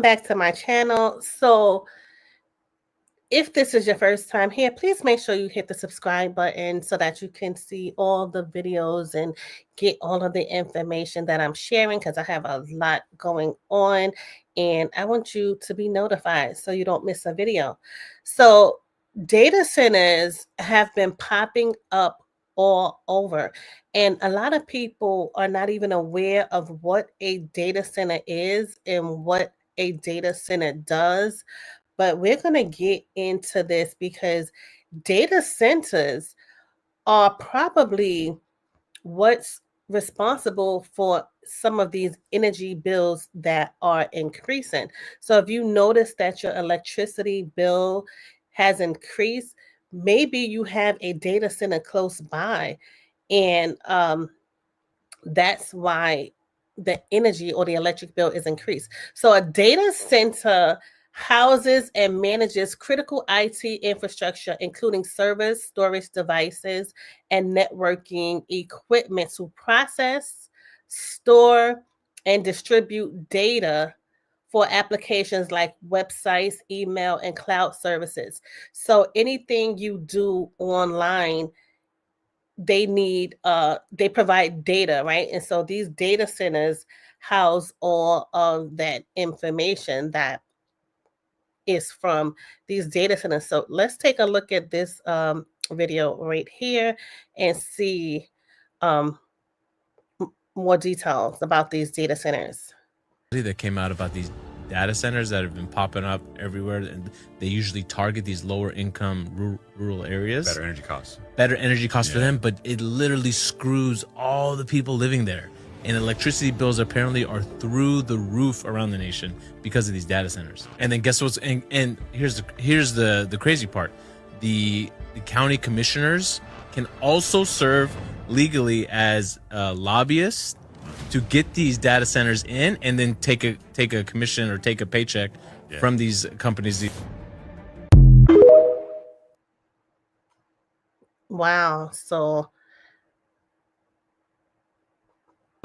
back to my channel. So if this is your first time here, please make sure you hit the subscribe button so that you can see all the videos and get all of the information that I'm sharing, because I have a lot going on and I want you to be notified so you don't miss a video. So data centers have been popping up all over, and a lot of people are not even aware of what a data center is and what a data center does. But we're going to get into this because data centers are probably what's responsible for some of these energy bills that are increasing. So if you notice that your electricity bill has increased, maybe you have a data center close by, and that's why the energy or the electric bill is increased. So a data center houses and manages critical IT infrastructure, including servers, storage devices, and networking equipment to process, store, and distribute data for applications like websites, email, and cloud services. So anything you do online, they provide data, right? And so these data centers house all of that information that is from these data centers. So let's take a look at this video right here and see um, more details about these data centers. That came out about these data centers that have been popping up everywhere, and they usually target these lower income rural areas. Better energy costs for them, but it literally screws all the people living there. And electricity bills apparently are through the roof around the nation because of these data centers. And then guess what's and here's the crazy part. The county commissioners can also serve legally as lobbyists to get these data centers in, and then take a commission or take a paycheck from these companies. Wow. So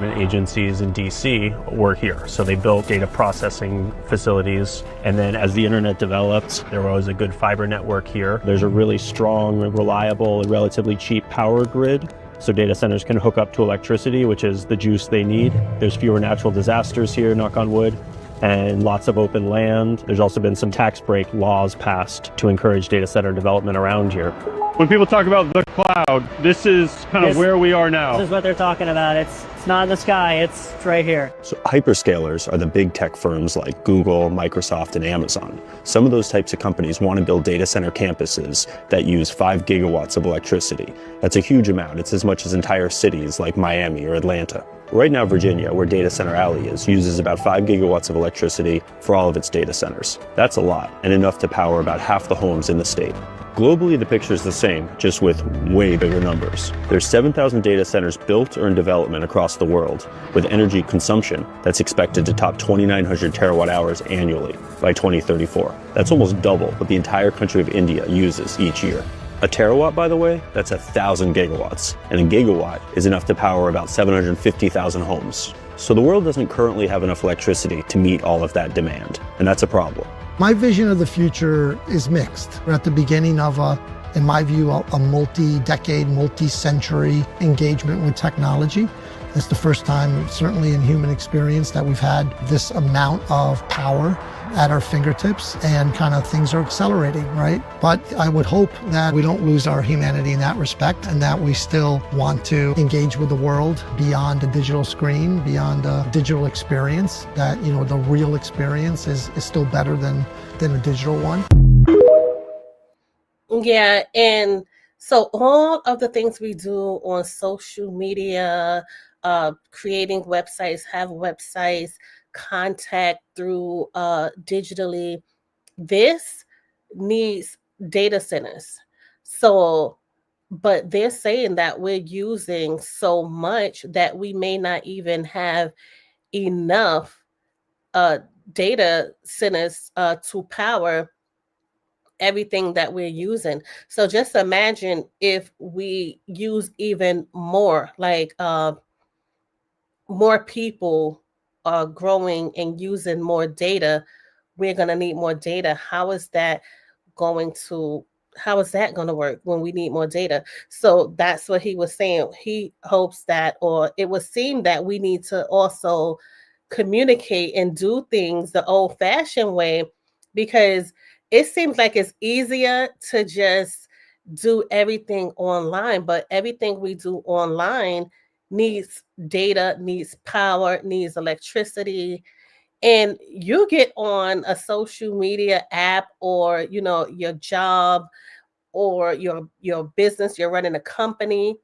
agencies in DC were here. So they built data processing facilities. And then as the internet developed, there was a good fiber network here. There's a really strong, reliable, and relatively cheap power grid. So data centers can hook up to electricity, which is the juice they need. There's fewer natural disasters here, knock on wood, and lots of open land. There's also been some tax break laws passed to encourage data center development around here. When people talk about the cloud, this is kind of where we are now. This is what they're talking about. It's not in the sky, it's right here. So hyperscalers are the big tech firms like Google, Microsoft, and Amazon. Some of those types of companies want to build data center campuses that use 5 gigawatts of electricity. That's a huge amount. It's as much as entire cities like Miami or Atlanta. Right now, Virginia, where Data Center Alley is, uses about 5 gigawatts of electricity for all of its data centers. That's a lot, and enough to power about half the homes in the state. Globally, the picture is the same, just with way bigger numbers. There's 7,000 data centers built or in development across the world, with energy consumption that's expected to top 2,900 terawatt hours annually by 2034. That's almost double what the entire country of India uses each year. A terawatt, by the way, that's 1,000 gigawatts, and a gigawatt is enough to power about 750,000 homes. So the world doesn't currently have enough electricity to meet all of that demand, and that's a problem. My vision of the future is mixed. We're at the beginning of in my view, a multi-decade, multi-century engagement with technology. It's the first time, certainly in human experience, that we've had this amount of power at our fingertips, and kind of things are accelerating, right? But I would hope that we don't lose our humanity in that respect, and that we still want to engage with the world beyond a digital screen, beyond a digital experience, that, you know, the real experience is still better than a digital one. Yeah, and so all of the things we do on social media, creating websites, have websites, contact through digitally, this needs data centers. So, but they're saying that we're using so much that we may not even have enough data centers to power everything that we're using. So just imagine if we use even more, like more people are growing and using more data, we're going to need more data. How is that going to work when we need more data? So that's what he was saying. He hopes that, or it would seem that we need to also communicate and do things the old-fashioned way, because it seems like it's easier to just do everything online, but everything we do online needs data, needs power, needs electricity. And you get on a social media app, or your job, or your business, you're running a company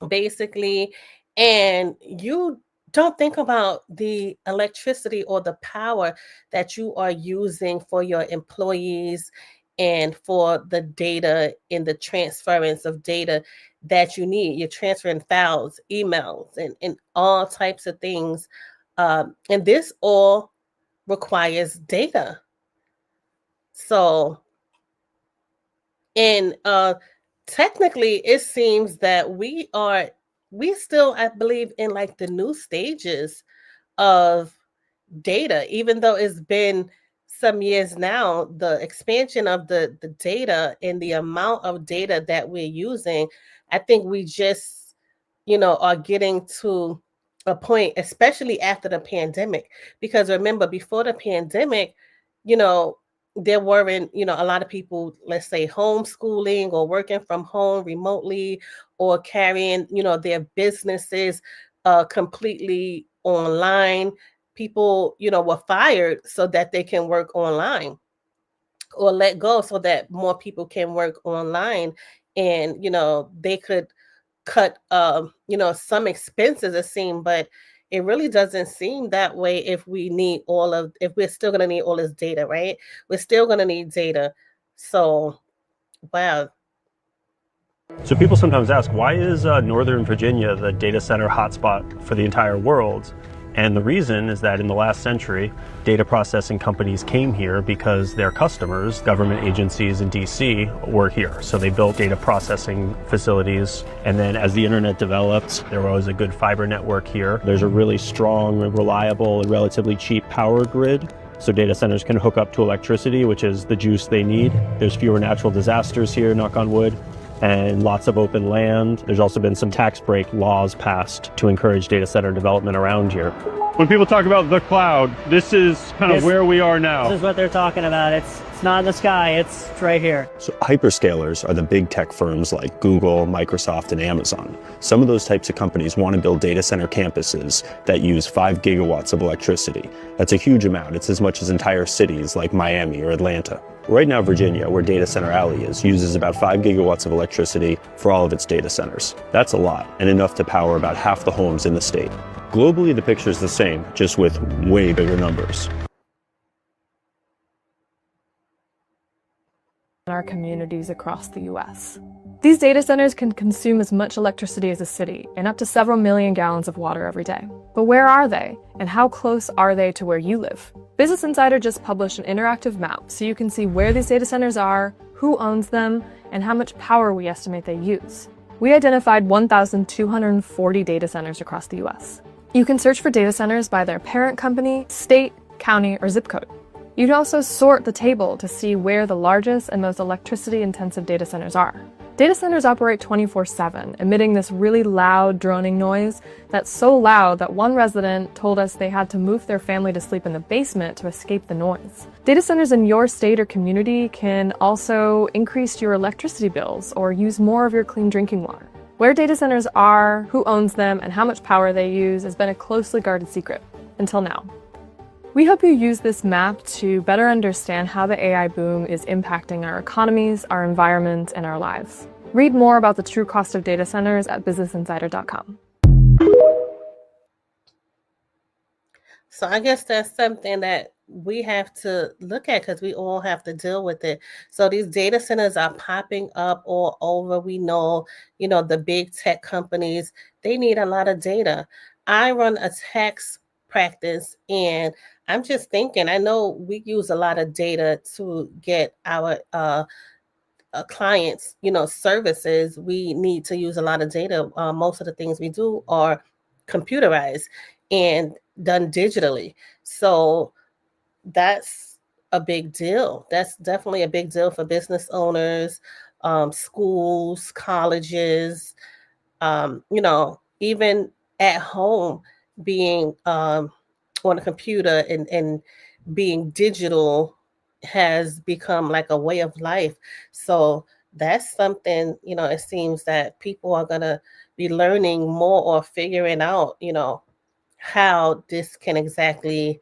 basically, and you don't think about the electricity or the power that you are using for your employees and for the data and the transference of data that you need. You're transferring files, emails, and all types of things. And this all requires data. So, and technically, it seems that we still, I believe, in like the new stages of data, even though it's been some years now. The expansion of the data and the amount of data that we're using, I think we just, are getting to a point, especially after the pandemic. Because remember, before the pandemic, there weren't, a lot of people, let's say, homeschooling or working from home remotely, or carrying, their businesses completely online. People, were fired so that they can work online, or let go so that more people can work online. And, they could cut, some expenses, it seemed, but it really doesn't seem that way if we're still going to need all this data, right? We're still going to need data. So, wow. So people sometimes ask, why is Northern Virginia the data center hotspot for the entire world? And the reason is that in the last century, data processing companies came here because their customers, government agencies in DC, were here. So they built data processing facilities. And then as the internet developed, there was a good fiber network here. There's a really strong, reliable, and relatively cheap power grid. So data centers can hook up to electricity, which is the juice they need. There's fewer natural disasters here, knock on wood, and lots of open land. There's also been some tax break laws passed to encourage data center development around here. When people talk about the cloud, this is kind of where we are now. This is what they're talking about. It's not in the sky, it's right here. So hyperscalers are the big tech firms like Google, Microsoft, and Amazon. Some of those types of companies want to build data center campuses that use 5 gigawatts of electricity. That's a huge amount. It's as much as entire cities like Miami or Atlanta. Right now, Virginia, where Data Center Alley is, uses about 5 gigawatts of electricity for all of its data centers. That's a lot, and enough to power about half the homes in the state. Globally, the picture is the same, just with way bigger numbers. In our communities across the US. These data centers can consume as much electricity as a city and up to several million gallons of water every day. But where are they, and how close are they to where you live? Business Insider just published an interactive map so you can see where these data centers are, who owns them, and how much power we estimate they use. We identified 1,240 data centers across the US. You can search for data centers by their parent company, state, county, or zip code. You can also sort the table to see where the largest and most electricity-intensive data centers are. Data centers operate 24/7, emitting this really loud, droning noise that's so loud that one resident told us they had to move their family to sleep in the basement to escape the noise. Data centers in your state or community can also increase your electricity bills or use more of your clean drinking water. Where data centers are, who owns them, and how much power they use has been a closely guarded secret, until now. We hope you use this map to better understand how the AI boom is impacting our economies, our environment, and our lives. Read more about the true cost of data centers at businessinsider.com. So I guess that's something that we have to look at, because we all have to deal with it. So these data centers are popping up all over. We know, the big tech companies, they need a lot of data. I run a tax practice, and I'm just thinking, I know we use a lot of data to get our clients, services. We need to use a lot of data. Most of the things we do are computerized and done digitally. So that's a big deal. That's definitely a big deal for business owners, schools, colleges, even at home, being on a computer and being digital has become like a way of life. So that's something, it seems that people are going to be learning more or figuring out, how this can exactly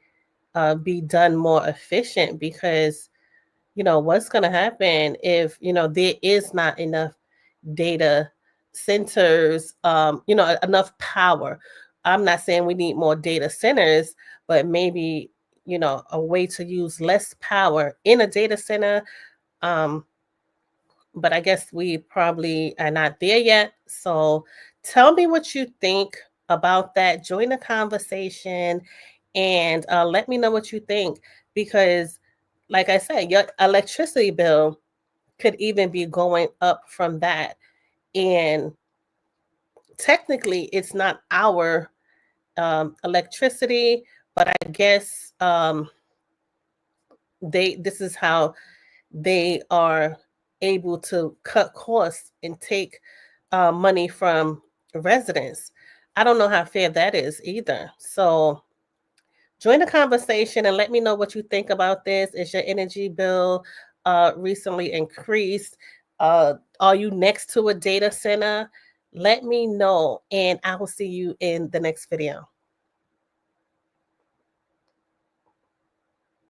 be done more efficient, because what's going to happen if there is not enough data centers, enough power. I'm not saying we need more data centers, but maybe a way to use less power in a data center. But I guess we probably are not there yet. So tell me what you think about that. Join the conversation and let me know what you think, because like I said, your electricity bill could even be going up from that. And technically it's not our electricity, but I guess this is how they are able to cut costs and take money from residents. I don't know how fair that is either. So join the conversation and let me know what you think about this. Is your energy bill recently increased? Are you next to a data center? Let me know, and I will see you in the next video.